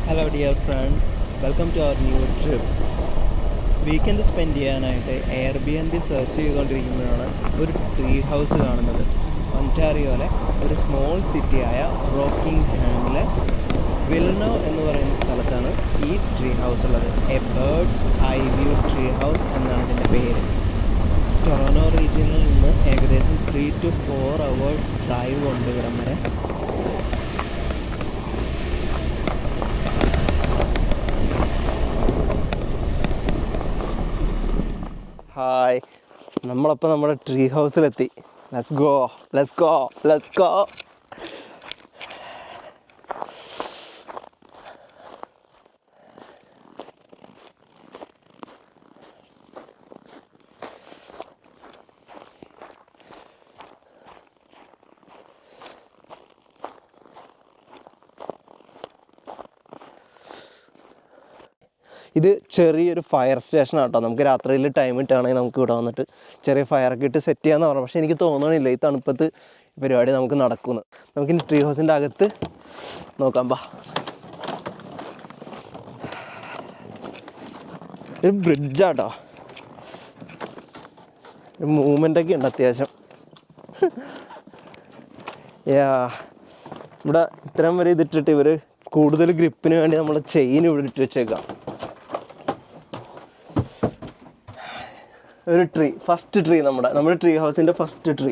Hello dear friends, welcome to our new trip. Weekend spend ചെയ്യാനായിട്ട് Airbnb search ചെയ്തുകൊണ്ടിരിക്കുമ്പോഴാണ് ഒരു tree house കാണുന്നത്. ഒൻറ്റാറിയോയിലെ ഒരു small സിറ്റിയായ റോക്കിംഗ്ഹാമിലെ വിൽനോ എന്ന് പറയുന്ന സ്ഥലത്താണ് ഈ ട്രീ ഹൗസ് ഉള്ളത്. A birds eye view tree house എന്നാണ് ഇതിൻ്റെ പേര്. ടൊറോണോ റീജിയനിൽ നിന്ന് ഏകദേശം 3 to 4 hours ഡ്രൈവ് ഉണ്ട് ഇവിടം വരെ. ഹായ്, നമ്മളപ്പോൾ നമ്മുടെ ട്രീ ഹൗസിലെത്തി. Let's go. ഇത് ചെറിയൊരു ഫയർ സ്റ്റേഷനാണ് കേട്ടോ. നമുക്ക് രാത്രിയിൽ ടൈം ഇട്ടാണെങ്കിൽ നമുക്ക് ഇവിടെ വന്നിട്ട് ചെറിയ ഫയറൊക്കെ ഇട്ട് സെറ്റ് ചെയ്യാമെന്ന് പറഞ്ഞു. പക്ഷേ എനിക്ക് തോന്നണില്ല ഈ തണുപ്പത്ത് പരിപാടി നമുക്ക് നടക്കുമെന്ന്. നമുക്കിനി ട്രീ ഹൗസിൻ്റെ അകത്ത് നോക്കാം. ഒരു ബ്രിഡ്ജാട്ടോ, ഒരു മൂവ്മെൻ്റൊക്കെ ഉണ്ട് അത്യാവശ്യം. ഇവിടെ ഇത്രയും വരെ ഇതിട്ടിട്ട് ഇവർ കൂടുതൽ ഗ്രിപ്പിന് വേണ്ടി നമ്മൾ ചെയിൻ ഇവിടെ ഇട്ട് വെച്ചേക്കാം. ഒരു ഫസ്റ്റ് ട്രീ നമ്മുടെ ട്രീ ഹൗസിൻ്റെ ഫസ്റ്റ് ട്രീ.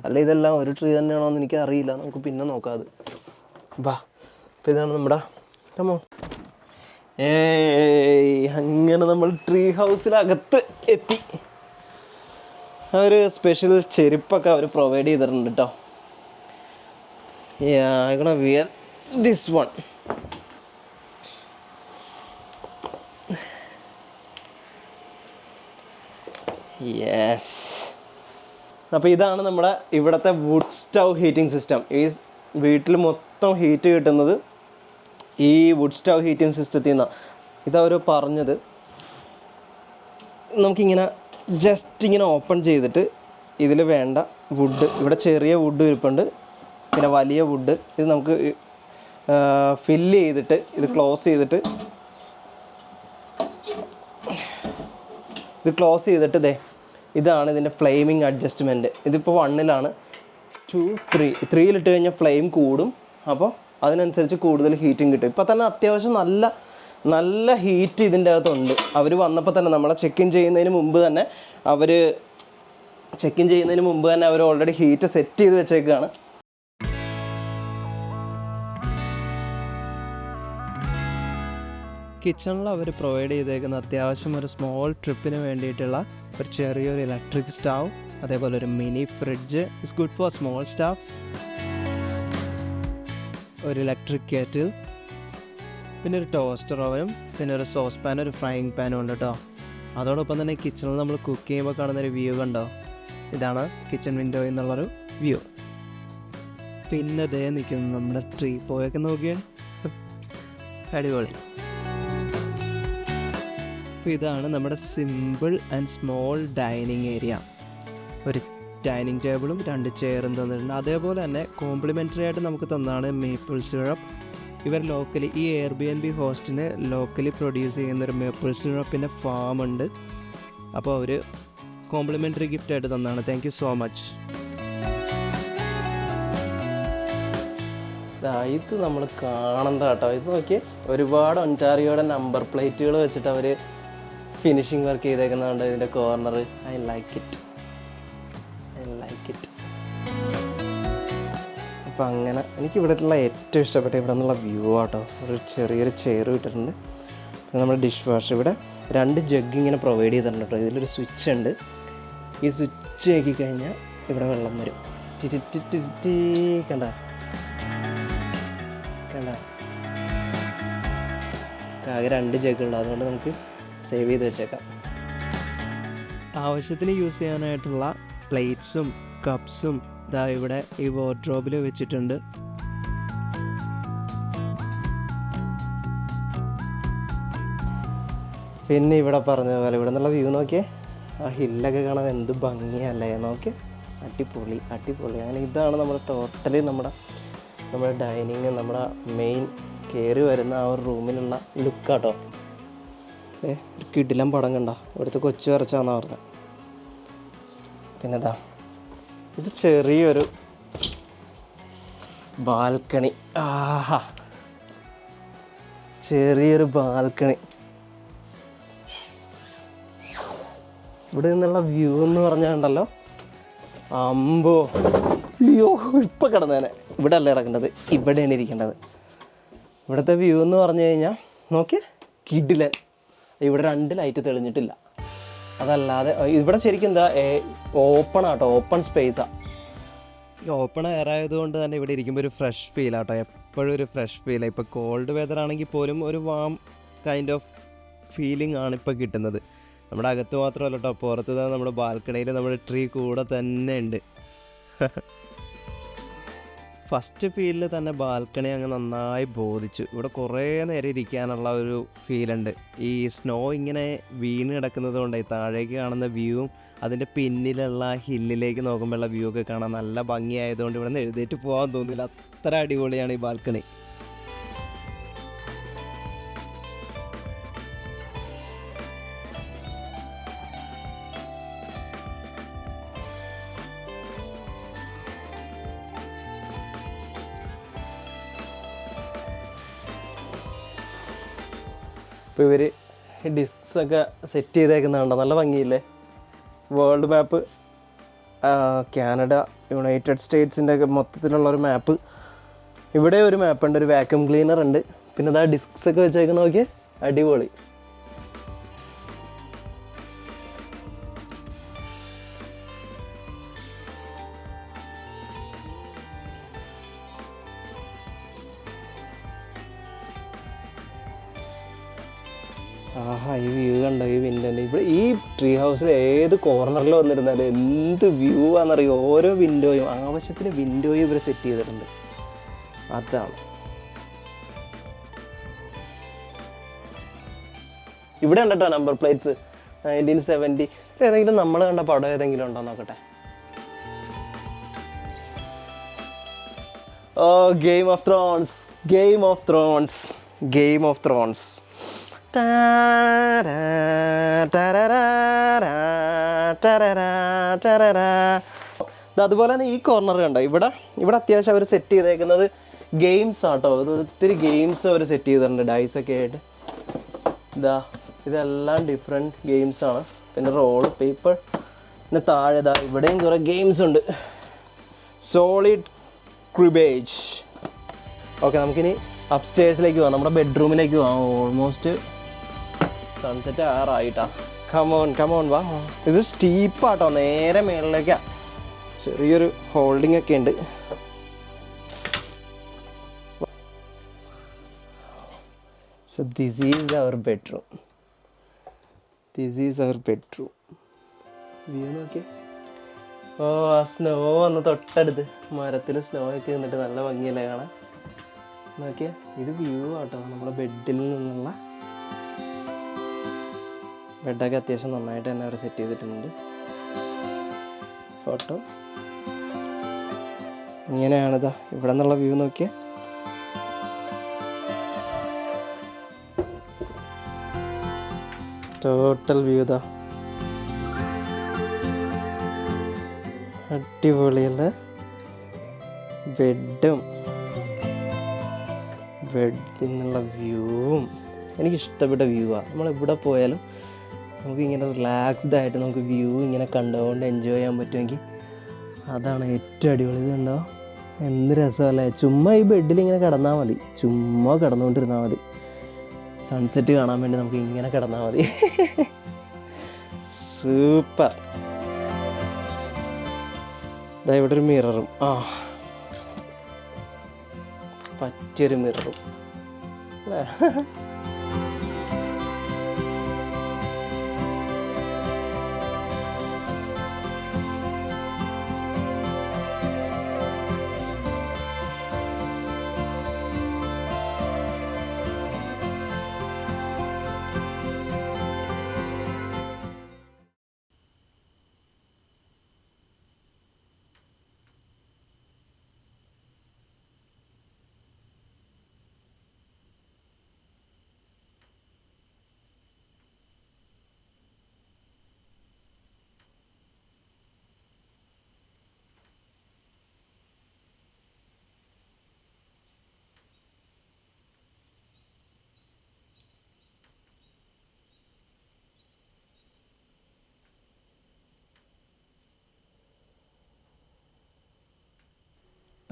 അല്ല ഇതെല്ലാം ഒരു ട്രീ തന്നെയാണോ എന്ന് എനിക്ക് അറിയില്ല, നമുക്ക് പിന്നെ നോക്കാം അത്. അപ്പോൾ ഇതാണ് നമ്മുടെ അങ്ങനെ നമ്മൾ ട്രീ ഹൗസിനകത്ത് എത്തി. ഒരു സ്പെഷ്യൽ ചെരുപ്പൊക്കെ അവർ പ്രൊവൈഡ് ചെയ്തിട്ടുണ്ട് കേട്ടോ. Wear this one. യെസ്, അപ്പോൾ ഇതാണ് നമ്മുടെ ഇവിടുത്തെ വുഡ് സ്റ്റൗ ഹീറ്റിംഗ് സിസ്റ്റം. ഈ വീട്ടിൽ മൊത്തം ഹീറ്റ് കിട്ടുന്നത് ഈ വുഡ് സ്റ്റൗ ഹീറ്റിംഗ് സിസ്റ്റത്തിൽ നിന്നാണ്. ഇതവർ പറഞ്ഞത് നമുക്കിങ്ങനെ ജസ്റ്റ് ഇങ്ങനെ ഓപ്പൺ ചെയ്തിട്ട് ഇതിൽ വേണ്ട വുഡ്, ഇവിടെ ചെറിയ വുഡ് ഇരിപ്പുണ്ട്, പിന്നെ വലിയ വുഡ്. ഇത് നമുക്ക് ഫില്ല് ചെയ്തിട്ട് ഇത് ക്ലോസ് ചെയ്തിട്ട് ഇതാണ് ഇതിൻ്റെ ഫ്ലെയിമിങ് അഡ്ജസ്റ്റ്മെൻറ്റ്. ഇതിപ്പോൾ 1-ലാണ്. 2, 3 കഴിഞ്ഞാൽ ഫ്ലെയിം കൂടും. അപ്പോൾ അതിനനുസരിച്ച് കൂടുതൽ ഹീറ്റിംഗ് കിട്ടും. ഇപ്പോൾ തന്നെ അത്യാവശ്യം നല്ല ഹീറ്റ് ഇതിൻ്റെ അകത്തുണ്ട്. അവർ വന്നപ്പോൾ തന്നെ നമ്മളെ ചെക്ക് ഇൻ ചെയ്യുന്നതിന് മുമ്പ് തന്നെ അവർ ഓൾറെഡി ഹീറ്റ് സെറ്റ് ചെയ്ത് വെച്ചേക്കുകയാണ്. കിച്ചണിൽ അവർ പ്രൊവൈഡ് ചെയ്തേക്കുന്ന അത്യാവശ്യം ഒരു സ്മോൾ ട്രിപ്പിന് വേണ്ടിയിട്ടുള്ള ഒരു ചെറിയൊരു ഇലക്ട്രിക് സ്റ്റൗ, അതേപോലെ ഒരു mini fridge is good for small staffs, ഒരു ഇലക്ട്രിക് കേറ്റിൽ, പിന്നെ ഒരു ടോസ്റ്റർ ഓവനും, പിന്നെ ഒരു സോസ് പാൻ, ഒരു ഫ്രൈയിങ് പാനും ഉണ്ട് കേട്ടോ. അതോടൊപ്പം തന്നെ കിച്ചണിൽ നമ്മൾ കുക്ക് ചെയ്യുമ്പോൾ കാണുന്നൊരു വ്യൂ കണ്ടോ, ഇതാണ് കിച്ചൺ വിൻഡോ എന്നുള്ളൊരു വ്യൂ. പിന്നെ ദേ നിൽക്കുന്നു നമ്മുടെ ട്രീ പോയൊക്കെ നോക്കിയേ, അടിപൊളി. അപ്പോൾ ഇതാണ് നമ്മുടെ simple and small dining area. ഒരു ഡൈനിങ് ടേബിളും 2 ചെയറും തന്നിട്ടുണ്ട്. അതേപോലെ തന്നെ കോംപ്ലിമെൻ്ററി ആയിട്ട് നമുക്ക് തന്നതാണ് മേപ്പിൾ സിറപ്പ്. ഇവർ ഈ എയർബിഎൻബി ഹോസ്റ്റിന് ലോക്കലി പ്രൊഡ്യൂസ് ചെയ്യുന്നൊരു മേപ്പിൾ സിറപ്പിൻ്റെ ഫാം ഉണ്ട്. അപ്പോൾ അവർ കോംപ്ലിമെൻ്ററി ഗിഫ്റ്റായിട്ട് തന്നതാണ്. Thank you so much. ഇത് നമ്മൾ കാണണ്ട കേട്ടോ. ഇത് നോക്കി, ഒരുപാട് ഒൻറ്റാറിയോയുടെ നമ്പർ പ്ലേറ്റുകൾ വെച്ചിട്ട് അവർ ഫിനിഷിംഗ് വർക്ക് ചെയ്തേക്കുന്നതുകൊണ്ട് ഇതിൻ്റെ കോർണർ. I like it. അപ്പോൾ അങ്ങനെ എനിക്കിവിടെയുള്ള ഏറ്റവും ഇഷ്ടപ്പെട്ട ഇവിടെ നിന്നുള്ള വ്യൂ ആട്ടോ. ഒരു ചെറിയൊരു ചെയർ ഇട്ടിട്ടുണ്ട്. പിന്നെ നമ്മുടെ ഡിഷ് വാഷ്, ഇവിടെ 2 ജഗ് ഇങ്ങനെ പ്രൊവൈഡ് ചെയ്തിട്ടുണ്ട് കേട്ടോ. ഇതിലൊരു സ്വിച്ച് ഉണ്ട്. ഈ സ്വിച്ച് ആക്കി കഴിഞ്ഞാൽ ഇവിടെ വെള്ളം വരും. കണ്ട ആകെ 2 ജഗ്ഗുണ്ട്, അതുകൊണ്ട് നമുക്ക് സേവ് ചെയ്ത് വെച്ചേക്കാം. ആവശ്യത്തിന് യൂസ് ചെയ്യാനായിട്ടുള്ള പ്ലേറ്റ്സും കപ്സും ഇതാ ഇവിടെ ഈ വാർഡ്രോബിൽ വെച്ചിട്ടുണ്ട്. പിന്നെ ഇവിടെ പറഞ്ഞ പോലെ ഇവിടെ നിന്നുള്ള വ്യൂ നോക്കിയേ, ആ ഹില്ലൊക്കെ കാണാൻ എന്ത് ഭംഗിയല്ലേ, നോക്കിയേ, അടിപൊളി. അങ്ങനെ ഇതാണ് നമ്മുടെ ടോട്ടലി നമ്മുടെ ഡൈനിങ്, നമ്മുടെ മെയിൻ കയറി വരുന്ന ആ ഒരു റൂമിലുള്ള ലുക്കാട്ടോ. ഒരു കിടിലം പടം കണ്ട, ഇവിടുത്തെ കൊച്ചു വരച്ചാന്നാ പറഞ്ഞത്. പിന്നെതാ ഇത് ചെറിയൊരു ബാൽക്കണി. ആഹാ, ചെറിയൊരു ബാൽക്കണി. ഇവിടെ നിന്നുള്ള വ്യൂ എന്ന് പറഞ്ഞാൽ ഉണ്ടല്ലോ, അമ്പോ, അയ്യോ ഇപ്പം കിടന്നേനെ. ഇവിടെ അല്ല കിടക്കേണ്ടത്, ഇവിടെയാണ് ഇരിക്കേണ്ടത്. ഇവിടുത്തെ വ്യൂ എന്ന് പറഞ്ഞു കഴിഞ്ഞാൽ നോക്കിയേ, കിടിലൻ. ഇവിടെ 2 ലൈറ്റ് തെളിഞ്ഞിട്ടില്ല. അതല്ലാതെ ഇവിടെ ശരിക്കും എന്താ, ഓപ്പൺ ആട്ടോ, ഓപ്പൺ സ്പേസാണ്. ഓപ്പൺ എയർ ആയതുകൊണ്ട് തന്നെ ഇവിടെ ഇരിക്കുമ്പോൾ ഒരു ഫ്രഷ് ഫീൽ ആട്ടോ, എപ്പോഴും ഒരു ഫ്രഷ് ഫീലാണ്. ഇപ്പോൾ കോൾഡ് വെതർ ആണെങ്കിൽ പോലും ഒരു വാം കൈൻഡ് ഓഫ് ഫീലിംഗ് ആണ് ഇപ്പോൾ കിട്ടുന്നത്. നമ്മുടെ അകത്ത് മാത്രമല്ല കേട്ടോ, പുറത്ത് തന്നെ നമ്മുടെ ബാൽക്കണിയിൽ നമ്മുടെ ട്രീ കൂടെ തന്നെ ഉണ്ട്. ഫസ്റ്റ് ഫീലിൽ തന്നെ ബാൽക്കണി അങ്ങ് നന്നായി ബോധിച്ചു. ഇവിടെ കുറേ നേരം ഇരിക്കാനുള്ള ഒരു ഫീലുണ്ട്. ഈ സ്നോ ഇങ്ങനെ വീണ് കിടക്കുന്നത് കൊണ്ടായി താഴേക്ക് കാണുന്ന വ്യൂവും അതിൻ്റെ പിന്നിലുള്ള ഹില്ലിലേക്ക് നോക്കുമ്പോഴുള്ള വ്യൂ ഒക്കെ കാണാൻ നല്ല ഭംഗിയായതുകൊണ്ട് ഇവിടെ നിന്ന് എഴുന്നേറ്റ് പോകാൻ തോന്നില്ല. അത്ര അടിപൊളിയാണ് ഈ ബാൽക്കണി. ഇപ്പോൾ ഇവർ ഡിസ്ക്സൊക്കെ സെറ്റ് ചെയ്തേക്കുന്നുണ്ടോ, നല്ല ഭംഗിയില്ലേ. വേൾഡ് മാപ്പ്, കാനഡ, യുണൈറ്റഡ് സ്റ്റേറ്റ്സിൻ്റെ ഒക്കെ മൊത്തത്തിലുള്ളൊരു മാപ്പ്. ഇവിടെ ഒരു മാപ്പുണ്ട്, ഒരു വാക്യൂം ക്ലീനർ ഉണ്ട്. പിന്നെ അതാ ഡിസ്ക്സൊക്കെ വെച്ചേക്കുന്ന നോക്കിയേ, അടിപൊളി. ആഹാ, ഈ വ്യൂ കണ്ടോ, ഈ വിൻഡോൻ്റെ ഇവിടെ ഈ ട്രീ ഹൗസിൽ ഏത് കോർണറിൽ വന്നിരുന്നാലും എന്ത് വ്യൂ ആണെന്നറിയോ. ഓരോ വിൻഡോയും ആവശ്യത്തിന് വിൻഡോയും ഇവർ സെറ്റ് ചെയ്തിട്ടുണ്ട്. അതാണ് ഇവിടെ ഉണ്ട് കേട്ടോ നമ്പർ പ്ലേറ്റ്സ് 1970. ഏതെങ്കിലും നമ്മൾ കണ്ട പടം ഏതെങ്കിലും ഉണ്ടോ നോക്കട്ടെ. ഓ, Game of Thrones, Game of Thrones, Game of Thrones. അതുപോലെ തന്നെ ഈ കോർണർ കണ്ടോ, ഇവിടെ അത്യാവശ്യം അവർ സെറ്റ് ചെയ്തേക്കുന്നത് ഗെയിംസ് ആട്ടോ. ഇത് ഒത്തിരി ഗെയിംസ് അവർ സെറ്റ് ചെയ്തിട്ടുണ്ട്, ഡൈസൊക്കെ ആയിട്ട്. ഇതെല്ലാം ഡിഫറെൻറ്റ് ഗെയിംസാണ്. പിന്നെ റോള് പേപ്പർ. പിന്നെ താഴെ ഇവിടെയും കുറേ ഗെയിംസ് ഉണ്ട്. സോളിഡ് ക്രിബേജ്. ഓക്കെ, നമുക്കിനി അപ്സ്റ്റേഴ്സിലേക്ക് പോവാം, നമ്മുടെ ബെഡ്റൂമിലേക്ക് പോവാം. Almost sunset ആറായിട്ടാ. കമോൺ വാ. ഇത് സ്റ്റീപ്പാട്ടോ, നേരെ മേളിലേക്കാണ്. ചെറിയൊരു ഹോൾഡിംഗ് ഒക്കെ ഉണ്ട്. So this is our bedroom. View നോക്കിയേ. ഓ, ആ സ്നോ വന്ന് തൊട്ടടുത്ത് മരത്തിൽ സ്നോ ഒക്കെ നിന്നിട്ട് നല്ല ഭംഗിയല്ലേ കാണാൻ. നോക്കിയാൽ ഇത് വ്യൂ ആട്ടോ, നമ്മുടെ ബെഡിൽ നിന്നുള്ള. ബെഡൊക്കെ അത്യാവശ്യം നന്നായിട്ട് തന്നെ അവർ സെറ്റ് ചെയ്തിട്ടുണ്ട്. ഫോട്ടോ ഇങ്ങനെയാണിതാ ഇവിടെ നിന്നുള്ള വ്യൂ നോക്കിയാൽ. ടോട്ടൽ വ്യൂ ഇതാ, അടിപൊളിയല്ലേ. ബെഡും ബെഡിൽ നിന്നുള്ള വ്യൂവും എനിക്കിഷ്ടപ്പെട്ട വ്യൂ ആണ്. നമ്മളെവിടെ പോയാലും നമുക്കിങ്ങനെ റിലാക്സ്ഡ് ആയിട്ട് നമുക്ക് വ്യൂ ഇങ്ങനെ കണ്ടുകൊണ്ട് എൻജോയ് ചെയ്യാൻ പറ്റുമെങ്കിൽ അതാണ് ഏറ്റവും അടിപൊളി. ഇത് കണ്ടോ, എന്ത് രസമല്ലേ. ചുമ്മാ ഈ ബെഡിൽ ഇങ്ങനെ കിടന്നാൽ മതി, ചുമ്മാ കിടന്നുകൊണ്ടിരുന്നാൽ മതി. സൺസെറ്റ് കാണാൻ വേണ്ടി നമുക്ക് ഇങ്ങനെ കിടന്നാൽ മതി. സൂപ്പർ. ഇതാ ഇവിടെ ഒരു മിററും, പറ്റിയൊരു മിററും അല്ലേ.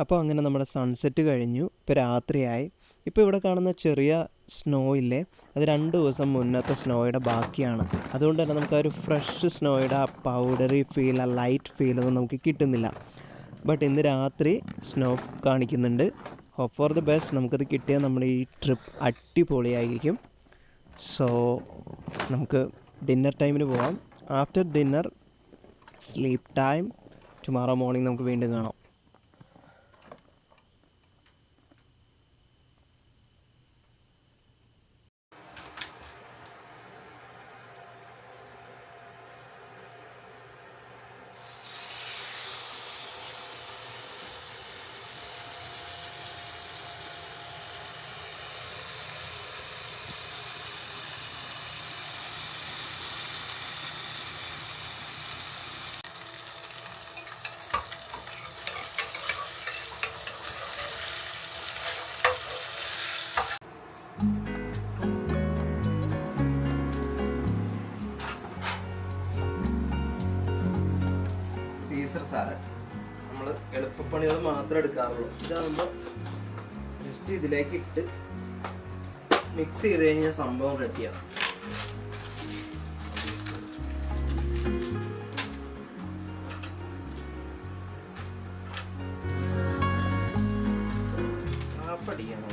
അപ്പോൾ അങ്ങനെ നമ്മുടെ സൺസെറ്റ് കഴിഞ്ഞു. ഇപ്പോൾ രാത്രിയായി. ഇപ്പോൾ ഇവിടെ കാണുന്ന ചെറിയ സ്നോ ഇല്ലേ, അത് 2 ദിവസം മുന്നത്തെ സ്നോയുടെ ബാക്കിയാണ്. അതുകൊണ്ട് തന്നെ നമുക്ക് ആ ഒരു ഫ്രഷ് സ്നോയുടെ ആ പൗഡറി ഫീൽ, ആ ലൈറ്റ് ഫീലൊന്നും നമുക്ക് കിട്ടുന്നില്ല. ബട്ട് ഇന്ന് രാത്രി സ്നോ കാണിക്കുന്നുണ്ട്. Hope for the best. നമുക്കത് കിട്ടിയാൽ നമ്മുടെ ഈ ട്രിപ്പ് അടിപൊളിയായിരിക്കും. സോ നമുക്ക് ഡിന്നർ ടൈമിന് പോവാം. After dinner sleep time. Tomorrow morning നമുക്ക് വീണ്ടും കാണാം. സീസർ സാലഡ് നമ്മൾ എളുപ്പപ്പണികൾ മാത്രമേ എടുക്കാറുള്ളൂ. ഇതാകുമ്പോൾ ജസ്റ്റ് ഇതിലേക്ക് ഇട്ട് മിക്സ് ചെയ്ത് കഴിഞ്ഞാൽ സംഭവം റെഡിയാണ്. ഹാഫടിയാണ്.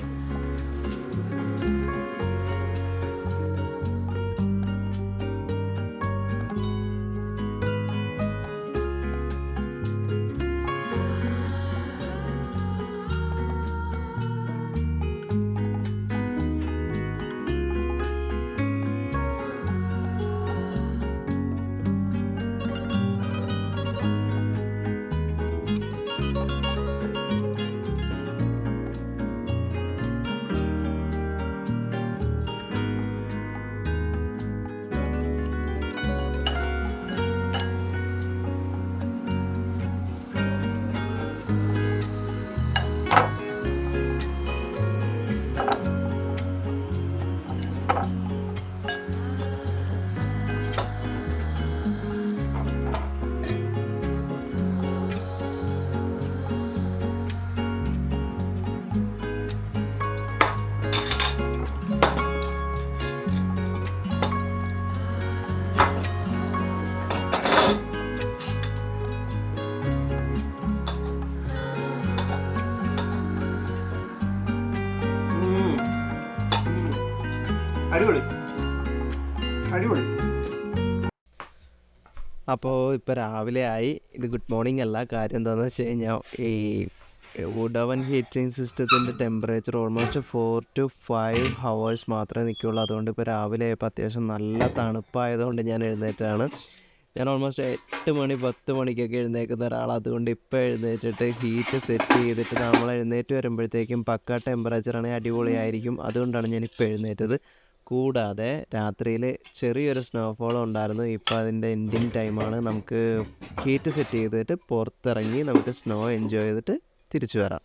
അടിപൊളി അടിപൊളി. അപ്പോൾ ഇപ്പോൾ രാവിലെ ആയി. ഇത് ഗുഡ് മോർണിംഗ് അല്ല. കാര്യം എന്താണെന്ന് വെച്ച് കഴിഞ്ഞാൽ ഈ വുഡ് ഓവൻ ഹീറ്റിംഗ് സിസ്റ്റത്തിൻ്റെ ടെമ്പറേച്ചർ ഓൾമോസ്റ്റ് 4 to 5 hours മാത്രമേ നിൽക്കുകയുള്ളൂ. അതുകൊണ്ട് ഇപ്പോൾ രാവിലെ ആയപ്പോൾ അത്യാവശ്യം നല്ല തണുപ്പായതുകൊണ്ട് ഞാൻ എഴുന്നേറ്റാണ്. ഞാൻ ഓൾമോസ്റ്റ് 8 മണി 10 മണിക്കൊക്കെ എഴുന്നേൽക്കുന്ന ഒരാളാണ്. അതുകൊണ്ട് ഇപ്പോൾ എഴുന്നേറ്റിട്ട് ഹീറ്റ് സെറ്റ് ചെയ്തിട്ട് നമ്മൾ എഴുന്നേറ്റ് വരുമ്പോഴത്തേക്കും പക്ക ടെമ്പറേച്ചറാണെങ്കിൽ അടിപൊളിയായിരിക്കും. അതുകൊണ്ടാണ് ഞാനിപ്പോൾ എഴുന്നേറ്റത്. കൂടാതെ രാത്രിയിൽ ചെറിയൊരു സ്നോഫോൾ ഉണ്ടായിരുന്നു. ഇപ്പോൾ അതിൻ്റെ എൻഡിങ് ടൈമാണ്. നമുക്ക് ഹീറ്റ് സെറ്റ് ചെയ്തിട്ട് പുറത്തിറങ്ങി നമുക്ക് സ്നോ എൻജോയ് ചെയ്തിട്ട് തിരിച്ചു വരാം.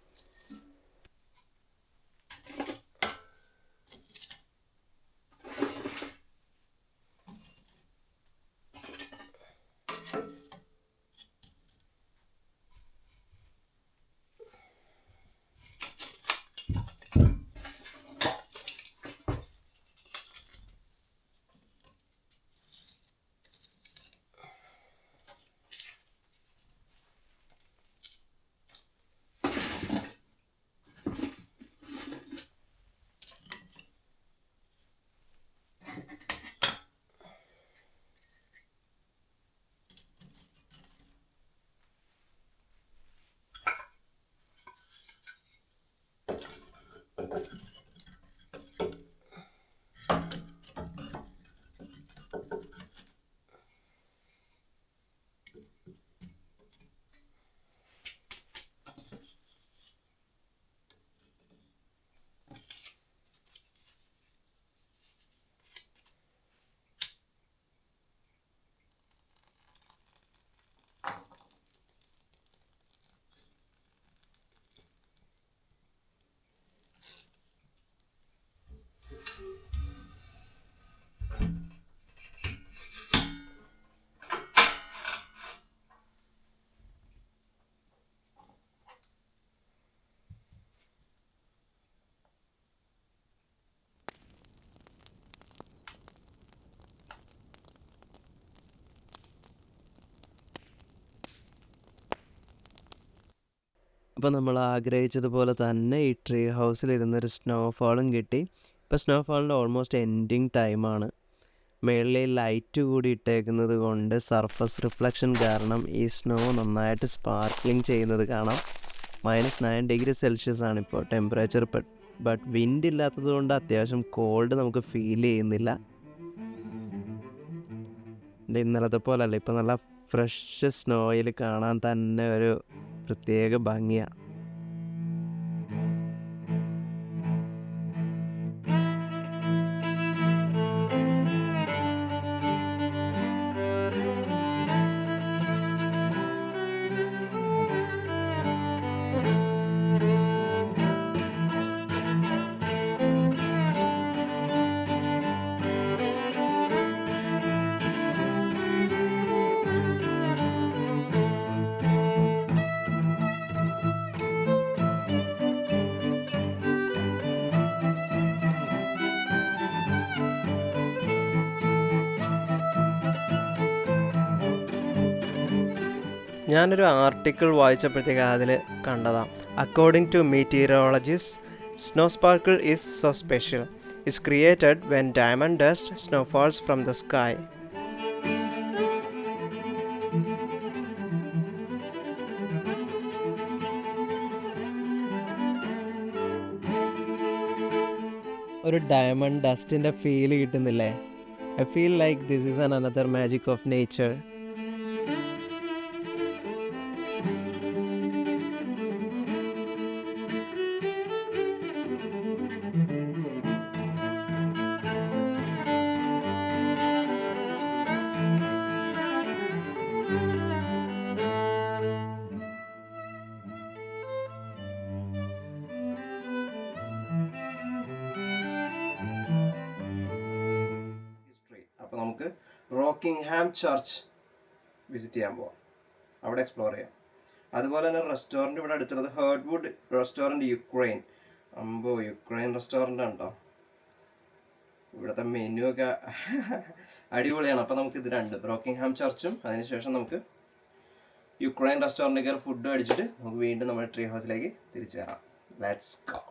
അപ്പോൾ നമ്മൾ ആഗ്രഹിച്ചതുപോലെ തന്നെ ഈ ട്രീ ഹൗസിലിരുന്നൊരു സ്നോഫാളും കിട്ടി. ഇപ്പോൾ സ്നോഫാളിൻ്റെ ഓൾമോസ്റ്റ് എൻഡിങ് ടൈമാണ്. മേളിൽ ലൈറ്റ് കൂടി ഇട്ടേക്കുന്നത് കൊണ്ട് സർഫസ് റിഫ്ലക്ഷൻ കാരണം ഈ സ്നോ നന്നായിട്ട് സ്പാർക്ലിങ് ചെയ്യുന്നത് കാണാം. -9 ഡിഗ്രി സെൽഷ്യസ് ആണിപ്പോൾ ടെമ്പറേച്ചർ. ബട്ട് വിൻഡ് ഇല്ലാത്തത് കൊണ്ട് അത്യാവശ്യം കോൾഡ് നമുക്ക് ഫീൽ ചെയ്യുന്നില്ല. ഇന്നലത്തെ പോലെ അല്ല, ഇപ്പം നല്ല ഫ്രഷ് സ്നോയിൽ കാണാൻ തന്നെ ഒരു പ്രത്യേക ഭംഗിയാണ്. ഞാനൊരു ആർട്ടിക്കിൾ വായിച്ചപ്പോഴത്തേക്ക് അതിൽ കണ്ടതാണ്. According to meteorologist, snow sparkle is so special. Is created when diamond dust snow falls from the sky. ഒരു ഡയമണ്ട് ഡസ്റ്റിൻ്റെ ഫീൽ കിട്ടുന്നില്ലേ? I feel like this is another magic of nature. അപ്പോൾ നമുക്ക് റോക്കിംഗ്ഹാം ചർച്ച് വിസിറ്റ് ചെയ്യാൻ പോവാം, അവിടെ explore ചെയ്യാം. അതുപോലെ തന്നെ റെസ്റ്റോറൻറ്റ് ഇവിടെ അടുത്തുള്ളത് ഹേർഡ്വുഡ് റെസ്റ്റോറൻറ്റ്, യുക്രൈൻ. യുക്രൈൻ റെസ്റ്റോറൻ്റ് ആണ് കേട്ടോ. ഇവിടുത്തെ മെനു ഒക്കെ അടിപൊളിയാണ്. അപ്പോൾ നമുക്ക് ഇത് രണ്ടും, റോക്കിംഗ്ഹാം ചർച്ചും അതിനുശേഷം നമുക്ക് യുക്രൈൻ റെസ്റ്റോറൻറ്റിൽ കയറി ഫുഡ് അടിച്ചിട്ട് നമുക്ക് വീണ്ടും നമ്മുടെ ട്രീ ഹൗസിലേക്ക് തിരിച്ചു വരാം. Let's go.